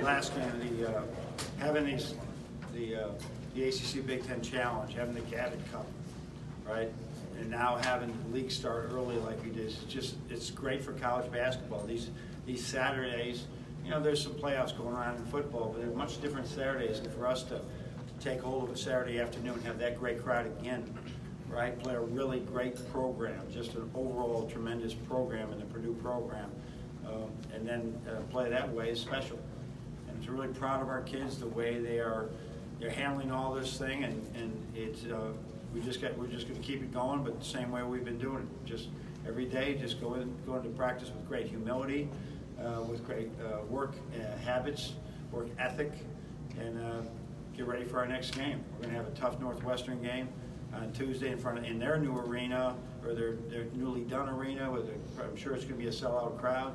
last game, having the ACC Big Ten Challenge, having the Gavitt Cup, right? And now having the league start early like we did, it's great for college basketball. These Saturdays, you know, there's some playoffs going on in football, but they're much different Saturdays. And for us to take hold of a Saturday afternoon, have that great crowd again, right? Play a really great program, just an overall tremendous program in the Purdue program, and then play that way is special. And I'm really proud of our kids, the way they're handling all this thing, and it's we're just going to keep it going, but the same way we've been doing it, just every day, just going to practice with great humility, with great work habits, work ethic, and get ready for our next game. We're going to have a tough Northwestern game on Tuesday in their new arena, or their newly done arena, I'm sure it's going to be a sellout crowd,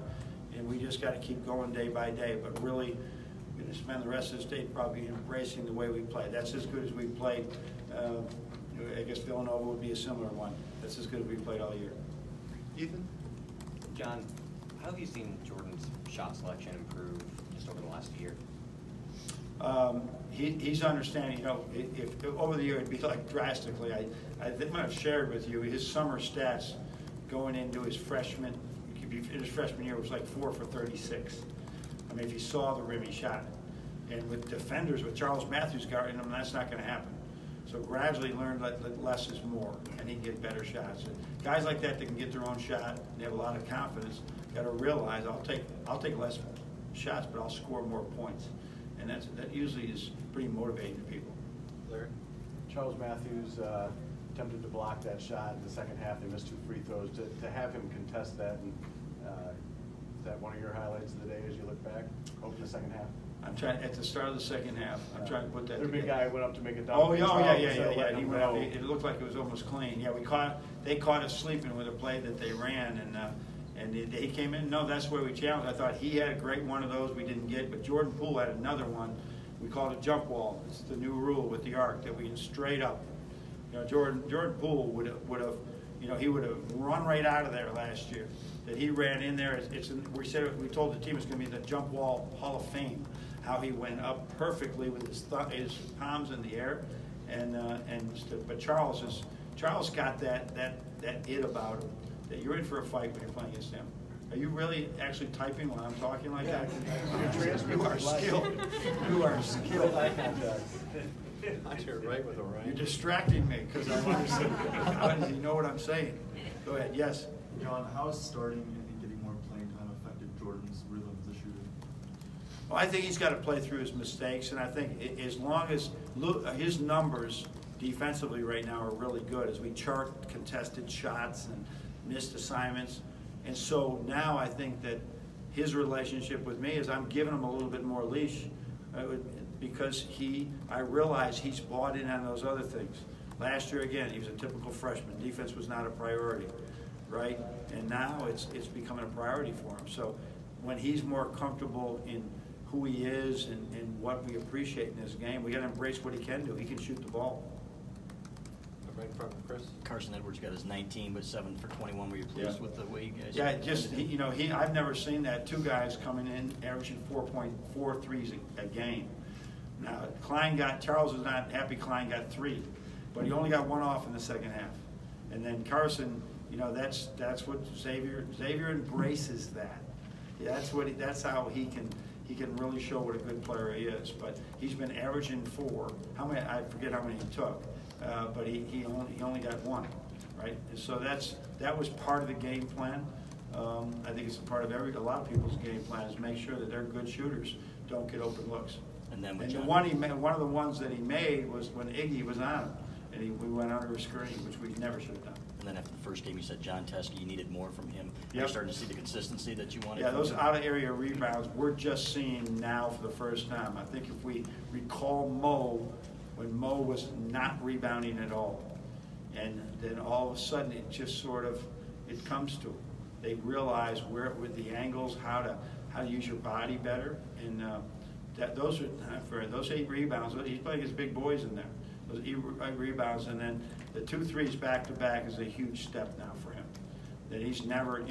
and we just got to keep going day by day. But really, we're going to spend the rest of this day probably embracing the way we play. That's as good as we played. I guess Villanova would be a similar one. That's as good as we played all year. Ethan? John, how have you seen Jordan's shot selection improve just over the last year? He's understanding, you know, if over the year it'd be like drastically. I think I've shared with you his summer stats going into his freshman year was like 4 for 36. I mean, if you saw the rim, he shot it. And with defenders, with Charles Matthews guarding him, that's not going to happen. So gradually learn that less is more, and he can get better shots. And guys like that can get their own shot and they have a lot of confidence, got to realize I'll take less shots, but I'll score more points. And that usually is pretty motivating to people. Larry? Charles Matthews attempted to block that shot in the second half. They missed 2 free throws. To have him contest that, and is that one of your highlights of the day as you look back? Open the second half? I'm trying at the start of the second half. I'm trying to put that. Their big guy went up to make a dunk. Oh yeah. He went up. It looked like it was almost clean. Yeah, they caught us sleeping with a play that they ran, and he came in. No, that's where we challenged. I thought he had a great one of those we didn't get, but Jordan Poole had another one. We called it jump wall. It's the new rule with the arc that we straight up. You know, Jordan Poole would have, you know, he would have run right out of there last year. That he ran in there. We told the team it's going to be the jump wall Hall of Fame. How he went up perfectly with his palms in the air, but Charles got that it about him, that you're in for a fight when you're playing against him. Are you really actually typing while I'm talking like that? You are skilled. You are skilled. You're right with Orion. You're distracting me because I want to say, how does he know what I'm saying? Go ahead. Yes. John, how is starting and getting more playing time affected Jordan's rhythm as a shooter? Well, I think he's got to play through his mistakes, and I think as long as his numbers defensively right now are really good, as we chart contested shots and missed assignments, and so now I think that his relationship with me is I'm giving him a little bit more leash because I realize he's bought in on those other things. Last year, again, he was a typical freshman. Defense was not a priority, right? And now it's becoming a priority for him. So when he's more comfortable in who he is and what we appreciate in this game, we got to embrace what he can do. He can shoot the ball. Right in front of Chris. Carson Edwards got his 19, but 7 for 21. Were you pleased with the way you guys? Yeah, I've never seen that. 2 guys coming in averaging 4.4 threes a game. Now Charles is not happy. Klein got 3, but he only got 1 off in the second half. And then Carson, you know, that's what Xavier embraces that. Yeah, that's how he can really show what a good player he is. But he's been averaging 4. How many? I forget how many he took. But he only got 1, right? And so that was part of the game plan. I think it's a part of a lot of people's game plan is make sure that they're good shooters, don't get open looks. And then one of the ones that he made was when Iggy was on him, and we went under a screen, which we never should have done. And then after the first game, you said John Teskey, you needed more from him. Yep. You're starting to see the consistency that you wanted. Yeah, those out-of-area rebounds we're just seeing now for the first time. I think if we recall when Mo was not rebounding at all, and then all of a sudden it just sort of comes to them. They realize where with the angles how to use your body better, and those 8 rebounds. He's playing against big boys in there. Those 8 rebounds, and then the 2 threes back to back is a huge step now for him. that he's never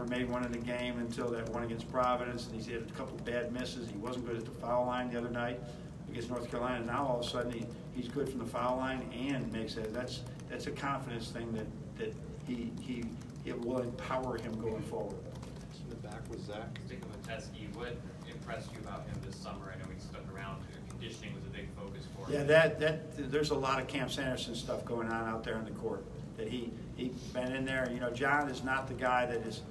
made one in the game until that one against Providence, and he's had a couple bad misses. He wasn't good at the foul line the other night against North Carolina. Now all of a sudden he's good from the foul line and makes it. That's a confidence thing that it will empower him going forward. In the back was Zach. Sticking with Teskey, what impressed you about him this summer? I know he stuck around. Conditioning was a big focus for him. Yeah, there's a lot of Camp Sanderson stuff going on out there in the court. That he's been in there. John is not the guy that is,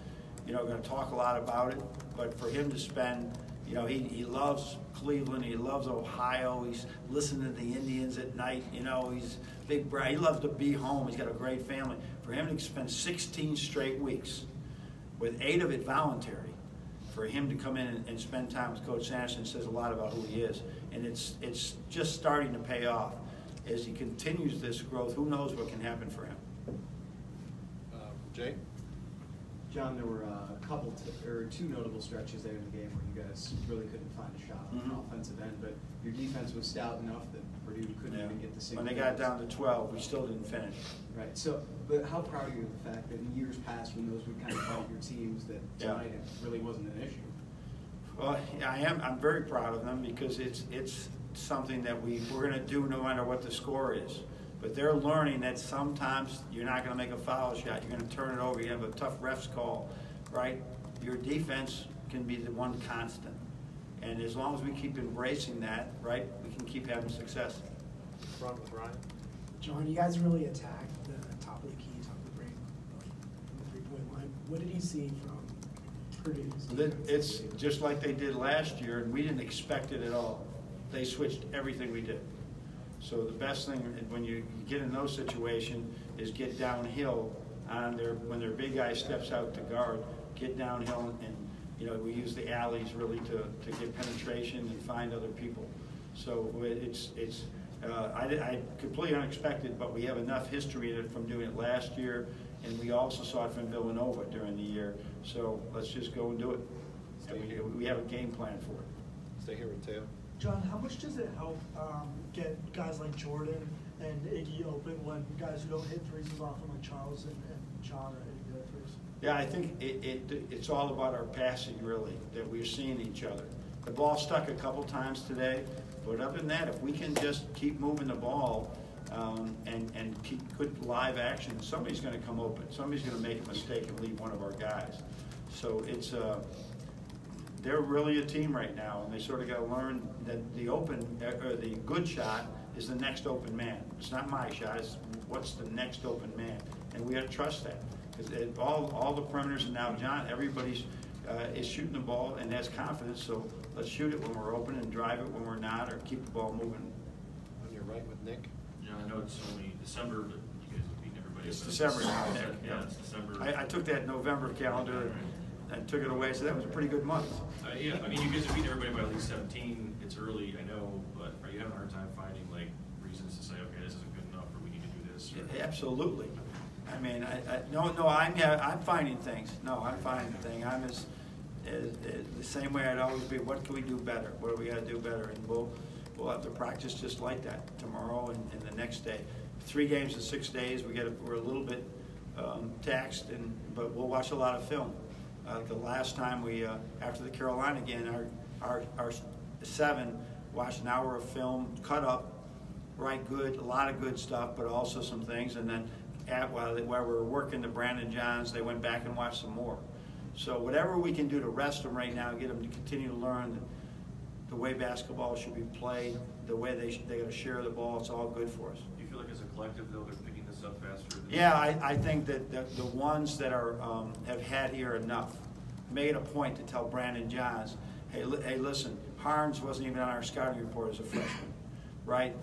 going to talk a lot about it. But for him to spend, he loves Cleveland. He loves Ohio. He's listening to the Indians at night. He's big. He loves to be home. He's got a great family. For him to spend 16 straight weeks, with 8 of it voluntary, for him to come in and spend time with Coach Sanderson says a lot about who he is. And it's just starting to pay off. As he continues this growth, who knows what can happen for him. Jay? John, there were two notable stretches there in the game where you guys really couldn't find a shot on the offensive end, but your defense was stout enough that Purdue couldn't even get the single. When they got down to 12, we still didn't finish. Right. So, but how proud are you of the fact that in years past, when those would kind of fight your teams, that tonight it really wasn't an issue? Well, I am. I'm very proud of them because it's something that we're going to do no matter what the score is. But they're learning that sometimes you're not going to make a foul shot. You're going to turn it over. You have a tough refs call, right? Your defense can be the one constant. And as long as we keep embracing that, right, we can keep having success. Front with Ryan. John, you guys really attacked the top of the key, top of the break, the three-point line. What did he see from Purdue? It's just like they did last year, and we didn't expect it at all. They switched everything we did. So the best thing when you get in those situations is get downhill when their big guy steps out to guard, get downhill and we use the alleys really to get penetration and find other people. So it's I completely unexpected, but we have enough history in it from doing it last year, and we also saw it from Villanova during the year. So let's just go and do it. And we have a game plan for it. Stay here with Teo. John, how much does it help get guys like Jordan and Iggy open when guys who don't hit threes as often, like Charles and John, are hitting their threes? Yeah, I think it's all about our passing, really, that we're seeing each other. The ball stuck a couple times today, but other than that, if we can just keep moving the ball and keep good live action, somebody's going to come open. Somebody's going to make a mistake and leave one of our guys. So they're really a team right now, and they sort of got to learn that the good shot is the next open man. It's not my shot. It's what's the next open man, and we have to trust that because all the perimeters and now John, everybody's is shooting the ball and has confidence. So let's shoot it when we're open and drive it when we're not, or keep the ball moving. On your right with Nick. Yeah, I know it's only December, but you guys have beaten everybody. It's December now, Nick. Yeah, it's December. I took that November calendar and took it away, so that was a pretty good month. Yeah, I mean, you guys have beaten everybody by at least 17. It's early, I know, but are you having a hard time finding reasons to say, okay, this isn't good enough, or we need to do this? Yeah, absolutely. I mean, I'm finding things. No, I'm finding things. I'm as the same way I'd always be. What can we do better? What do we got to do better? And we'll have to practice just like that tomorrow and the next day. 3 games in 6 days. We're a little bit taxed, but we'll watch a lot of film. The last time we, after the Carolina game, our 7 watched an hour of film, cut up, right, good, a lot of good stuff, but also some things. And then while we were working the Brandon Johns, they went back and watched some more. So whatever we can do to rest them right now, get them to continue to learn the way basketball should be played, the way they got to share the ball, it's all good for us. Do you feel like as a collective, though, they're picking this up faster? Yeah, I think that the ones that are have had here enough made a point to tell Brandon Johns, hey, listen, Harns wasn't even on our scouting report as a freshman, right?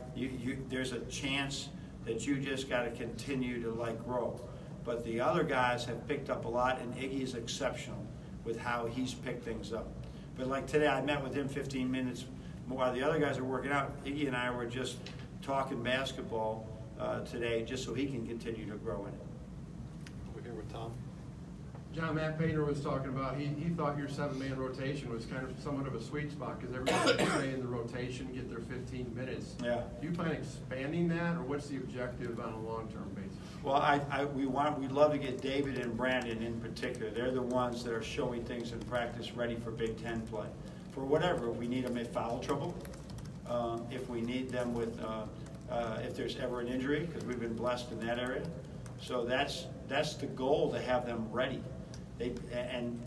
There's a chance that you just got to continue to grow. But the other guys have picked up a lot, and Iggy is exceptional with how he's picked things up. But like today, I met with him 15 minutes while the other guys are working out. Iggy and I were just talking basketball today just so he can continue to grow in it. We're here with Tom. John, Matt Painter was talking about, he thought your 7-man rotation was kind of somewhat of a sweet spot because everybody can stay in the rotation, get their 15 minutes. Yeah. Do you plan expanding that, or what's the objective on a long-term basis? Well, we'd love to get David and Brandon in particular. They're the ones that are showing things in practice ready for Big Ten play. For whatever, we need them in foul trouble. If we need them with, if there's ever an injury, because we've been blessed in that area. So that's the goal, to have them ready.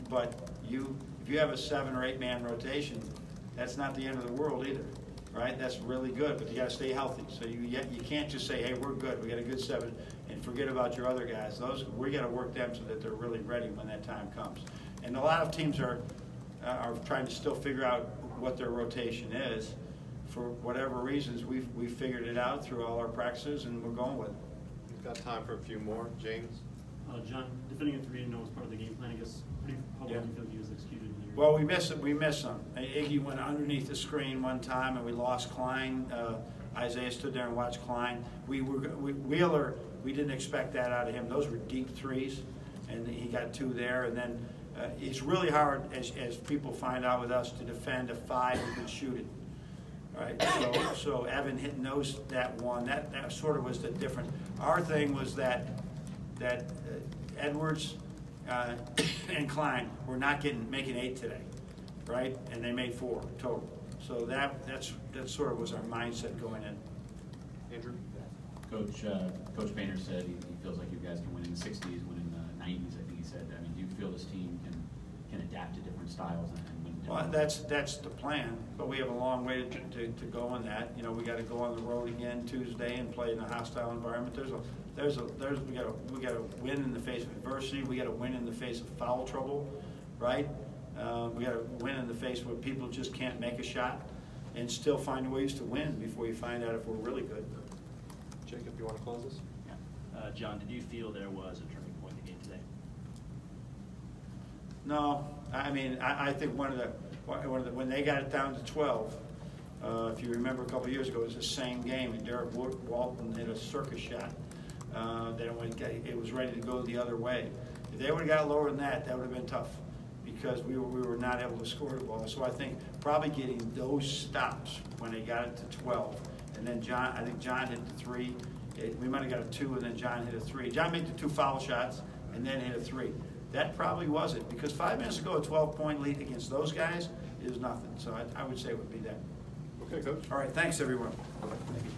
But if you have a 7 or 8 man rotation, that's not the end of the world either, right? That's really good, but you got to stay healthy. So you can't just say, hey, we're good, we got a good 7, and forget about your other guys. We got to work them so that they're really ready when that time comes. And a lot of teams are trying to still figure out what their rotation is. For whatever reasons, we've figured it out through all our practices, and we're going with it. We've got time for a few more. James? John, defending at 3-0 was part of the game plan. I guess, how well do you feel he was executed in there? Well, we missed some. Iggy went underneath the screen one time, and we lost Klein. Isaiah stood there and watched Klein. Wheeler, we didn't expect that out of him. Those were deep threes, and he got 2 there. And then it's really hard, as people find out with us, to defend a 5 who can shoot it. Right, so Evan knows that one. That sort of was the difference. Our thing was that Edwards and Klein were not making 8 today, right? And they made 4 total. So that sort of was our mindset going in. Andrew? Coach Painter said he feels like you guys can win in the 60s, win in the 90s. I think he said. I mean, do you feel this team can adapt to different styles and win? Well, that's the plan, but we have a long way to go in that. You know, we got to go on the road again Tuesday and play in a hostile environment. We got to win in the face of adversity. We got to win in the face of foul trouble, right? We got to win in the face where people just can't make a shot, and still find ways to win before you find out if we're really good. Jacob, you want to close this? Yeah. John, did you feel there was a turning point in the game today? No, I mean, I think one of the when they got it down to 12, if you remember a couple of years ago, it was the same game, and Derek Walton hit a circus shot. It was ready to go the other way. If they would have got lower than that, that would have been tough, because we were not able to score the ball. So I think probably getting those stops when they got it to 12, and then I think John hit the 3. We might have got a 2, and then John hit a 3. John made the 2 foul shots and then hit a 3. That probably was it, because 5 minutes ago, a 12-point lead against those guys is nothing. So I would say it would be that. Okay, Coach. All right, thanks, everyone. Thank you.